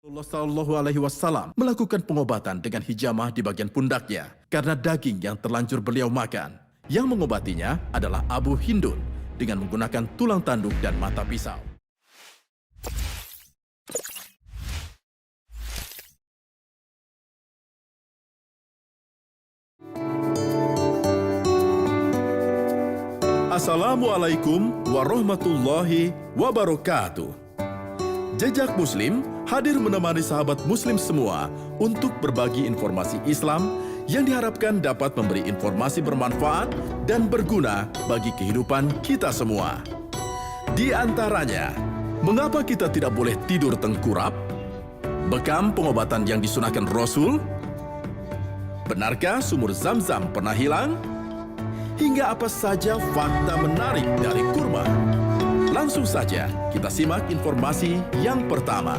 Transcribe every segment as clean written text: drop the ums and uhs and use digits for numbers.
Rasulullah Shallallahu Alaihi Wasallam melakukan pengobatan dengan hijamah di bagian pundaknya karena daging yang terlanjur beliau makan. Yang mengobatinya adalah Abu Hindun dengan menggunakan tulang tanduk dan mata pisau. Assalamualaikum warahmatullahi wabarakatuh. Jejak Muslim hadir menemani sahabat Muslim semua untuk berbagi informasi Islam yang diharapkan dapat memberi informasi bermanfaat dan berguna bagi kehidupan kita semua. Di antaranya, mengapa kita tidak boleh tidur tengkurap? Bekam pengobatan yang disunahkan Rasul? Benarkah sumur Zam-Zam pernah hilang? Hingga apa saja fakta menarik dari kurma? Langsung saja kita simak informasi yang pertama.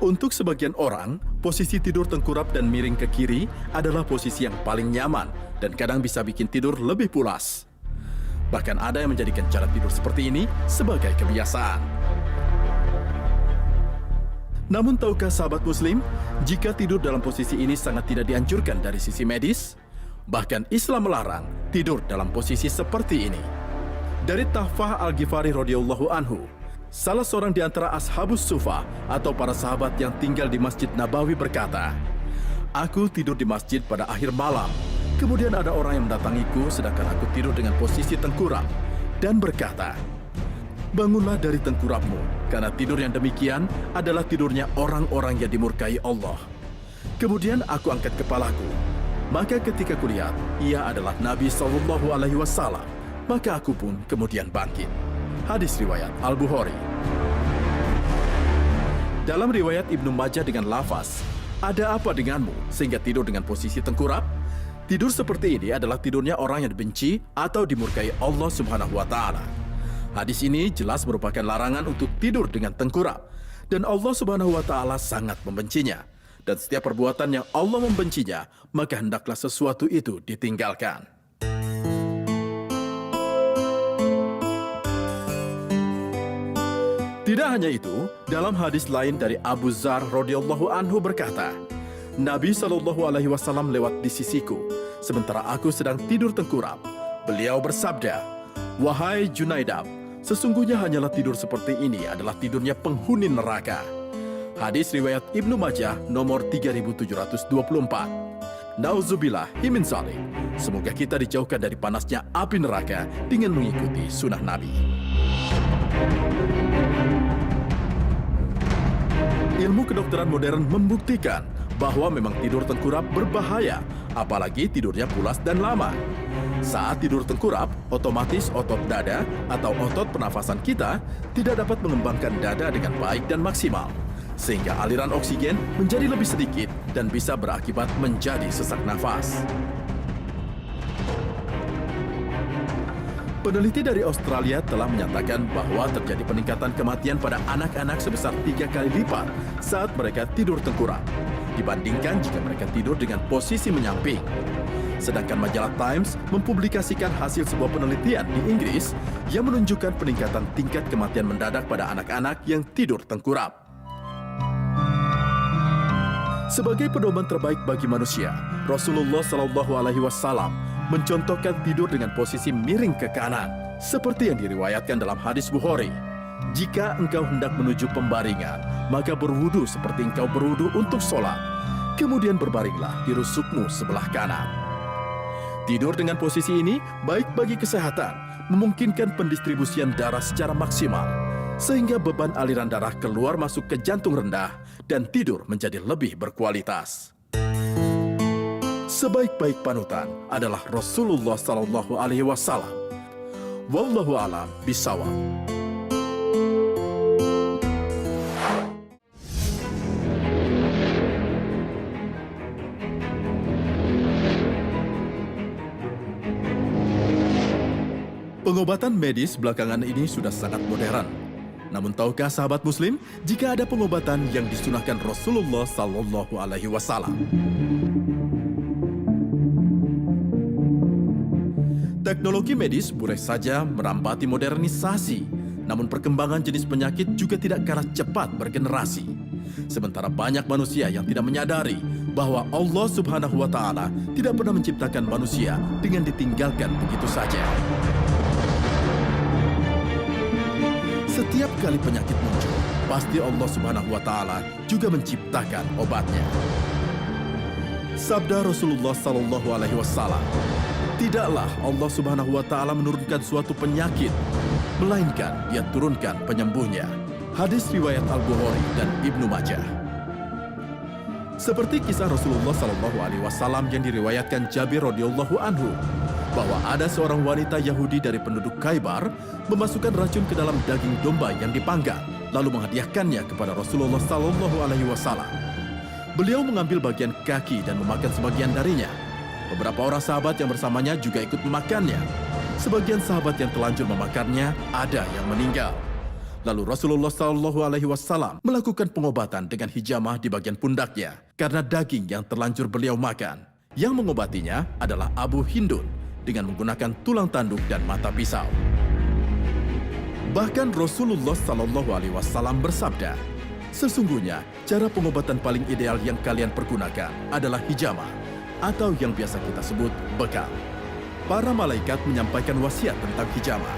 Untuk sebagian orang, posisi tidur tengkurap dan miring ke kiri adalah posisi yang paling nyaman dan kadang bisa bikin tidur lebih pulas. Bahkan ada yang menjadikan cara tidur seperti ini sebagai kebiasaan. Namun tahukah sahabat Muslim, jika tidur dalam posisi ini sangat tidak dianjurkan dari sisi medis? Bahkan Islam melarang tidur dalam posisi seperti ini. Dari Tahfah Al-Ghifari radhiyallahu anhu, salah seorang di antara ashabus sufah atau para sahabat yang tinggal di Masjid Nabawi berkata, "Aku tidur di masjid pada akhir malam. Kemudian ada orang yang mendatangiku sedangkan aku tidur dengan posisi tengkurap dan berkata, 'Bangunlah dari tengkurapmu, karena tidur yang demikian adalah tidurnya orang-orang yang dimurkai Allah.' Kemudian aku angkat kepalaku. Maka ketika kulihat, ia adalah Nabi SAW. Maka aku pun kemudian bangkit." Hadis riwayat Al-Bukhari. Dalam riwayat Ibnu Majah dengan lafaz, "Ada apa denganmu sehingga tidur dengan posisi tengkurap?" Tidur seperti ini adalah tidurnya orang yang dibenci atau dimurkai Allah Subhanahu wa Ta'ala. Hadis ini jelas merupakan larangan untuk tidur dengan tengkurap, dan Allah Subhanahu wa Ta'ala sangat membencinya. Dan setiap perbuatan yang Allah membencinya, maka hendaklah sesuatu itu ditinggalkan. Tidak hanya itu, dalam hadis lain dari Abu Dzar radhiyallahu anhu berkata, "Nabi Shallallahu Alaihi Wasallam lewat di sisiku, sementara aku sedang tidur tengkurap. Beliau bersabda, 'Wahai Junaidab, sesungguhnya hanyalah tidur seperti ini adalah tidurnya penghuni neraka.'" Hadis riwayat Ibnu Majah nomor 3724. Nauzubillah min dzalik. Semoga kita dijauhkan dari panasnya api neraka dengan mengikuti sunnah Nabi. Ilmu kedokteran modern membuktikan bahwa memang tidur tengkurap berbahaya, apalagi tidurnya pulas dan lama. Saat tidur tengkurap, otomatis otot dada atau otot pernafasan kita tidak dapat mengembangkan dada dengan baik dan maksimal, sehingga aliran oksigen menjadi lebih sedikit dan bisa berakibat menjadi sesak nafas. Peneliti dari Australia telah menyatakan bahwa terjadi peningkatan kematian pada anak-anak sebesar 3 kali lipat saat mereka tidur tengkurap, dibandingkan jika mereka tidur dengan posisi menyamping. Sedangkan majalah Times mempublikasikan hasil sebuah penelitian di Inggris yang menunjukkan peningkatan tingkat kematian mendadak pada anak-anak yang tidur tengkurap. Sebagai pedoman terbaik bagi manusia, Rasulullah SAW mencontohkan tidur dengan posisi miring ke kanan, seperti yang diriwayatkan dalam hadis Bukhari. "Jika engkau hendak menuju pembaringan, maka berwudu seperti engkau berwudu untuk sholat. Kemudian berbaringlah di rusukmu sebelah kanan." Tidur dengan posisi ini baik bagi kesehatan, memungkinkan pendistribusian darah secara maksimal, sehingga beban aliran darah keluar masuk ke jantung rendah dan tidur menjadi lebih berkualitas. Sebaik-baik panutan adalah Rasulullah Sallallahu Alaihi Wasallam. Wallahu a'lam bishawab. Pengobatan medis belakangan ini sudah sangat modern. Namun tahukah sahabat Muslim, jika ada pengobatan yang disunahkan Rasulullah Sallallahu Alaihi Wasallam? Teknologi medis boleh saja merambati modernisasi, namun perkembangan jenis penyakit juga tidak kalah cepat bergenerasi. Sementara banyak manusia yang tidak menyadari bahwa Allah Subhanahu wa Ta'ala tidak pernah menciptakan manusia dengan ditinggalkan begitu saja. Setiap kali penyakit muncul, pasti Allah Subhanahu wa Ta'ala juga menciptakan obatnya. Sabda Rasulullah sallallahu alaihi wasallam, "Tidaklah Allah Subhanahu wa Ta'ala menurunkan suatu penyakit, melainkan Dia turunkan penyembuhnya." Hadis riwayat Al-Bukhari dan Ibnu Majah. Seperti kisah Rasulullah sallallahu alaihi wasallam yang diriwayatkan Jabir radhiyallahu anhu, bahwa ada seorang wanita Yahudi dari penduduk Khaybar memasukkan racun ke dalam daging domba yang dipanggang, lalu menghadiahkannya kepada Rasulullah sallallahu alaihi wasallam. Beliau mengambil bagian kaki dan memakan sebagian darinya. Beberapa orang sahabat yang bersamanya juga ikut memakannya. Sebagian sahabat yang telanjur memakannya, ada yang meninggal. Lalu Rasulullah sallallahu alaihi wasallam melakukan pengobatan dengan hijamah di bagian pundaknya karena daging yang terlanjur beliau makan. Yang mengobatinya adalah Abu Hindun dengan menggunakan tulang tanduk dan mata pisau. Bahkan Rasulullah sallallahu alaihi wasallam bersabda, "Sesungguhnya cara pengobatan paling ideal yang kalian pergunakan adalah hijamah atau yang biasa kita sebut bekam." Para malaikat menyampaikan wasiat tentang hijamah.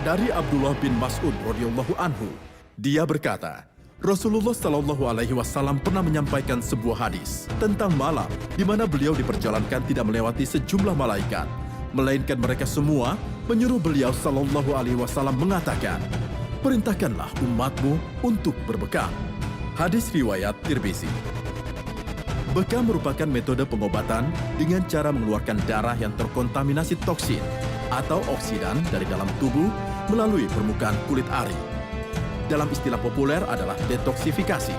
Dari Abdullah bin Mas'ud radhiyallahu anhu, dia berkata, Rasulullah sallallahu alaihi wasallam pernah menyampaikan sebuah hadis tentang malam di mana beliau diperjalankan tidak melewati sejumlah malaikat, melainkan mereka semua menyuruh beliau sallallahu alaihi wasallam mengatakan, "Perintahkanlah umatmu untuk berbekam." Hadis riwayat Tirmizi. Bekam merupakan metode pengobatan dengan cara mengeluarkan darah yang terkontaminasi toksin atau oksidan dari dalam tubuh melalui permukaan kulit ari. Dalam istilah populer adalah detoksifikasi.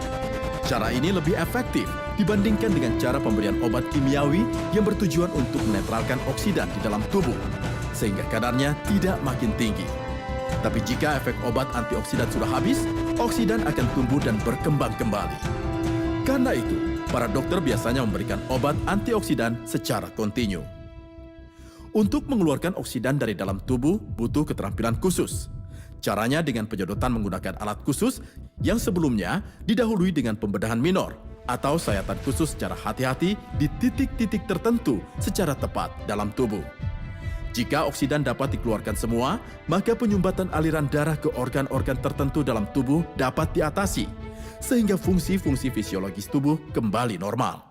Cara ini lebih efektif dibandingkan dengan cara pemberian obat kimiawi yang bertujuan untuk menetralkan oksidan di dalam tubuh, sehingga kadarnya tidak makin tinggi. Tapi jika efek obat antioksidan sudah habis, oksidan akan tumbuh dan berkembang kembali. Karena itu, para dokter biasanya memberikan obat antioksidan secara kontinu. Untuk mengeluarkan oksidan dari dalam tubuh butuh keterampilan khusus. Caranya dengan penyedotan menggunakan alat khusus yang sebelumnya didahului dengan pembedahan minor atau sayatan khusus secara hati-hati di titik-titik tertentu secara tepat dalam tubuh. Jika oksidan dapat dikeluarkan semua, maka penyumbatan aliran darah ke organ-organ tertentu dalam tubuh dapat diatasi, sehingga fungsi-fungsi fisiologis tubuh kembali normal.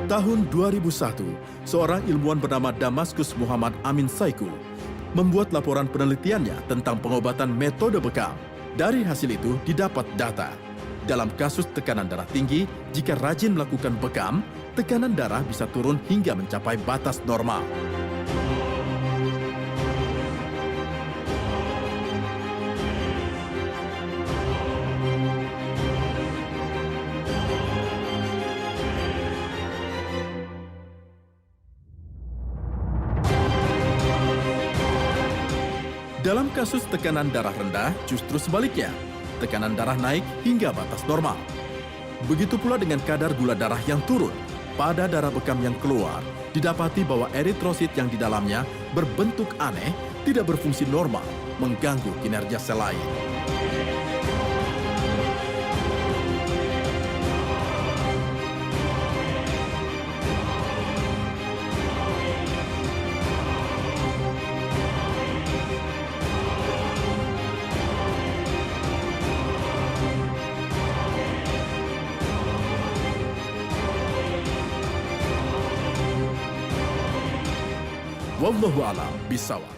Tahun 2001, seorang ilmuwan bernama Damaskus Muhammad Amin Saiku membuat laporan penelitiannya tentang pengobatan metode bekam. Dari hasil itu didapat data. Dalam kasus tekanan darah tinggi, jika rajin melakukan bekam, tekanan darah bisa turun hingga mencapai batas normal. Dalam kasus tekanan darah rendah, justru sebaliknya, tekanan darah naik hingga batas normal. Begitu pula dengan kadar gula darah yang turun. Pada darah bekam yang keluar, didapati bahwa eritrosit yang di dalamnya berbentuk aneh, tidak berfungsi normal, mengganggu kinerja sel lain. Wallahu a'lam bishawab.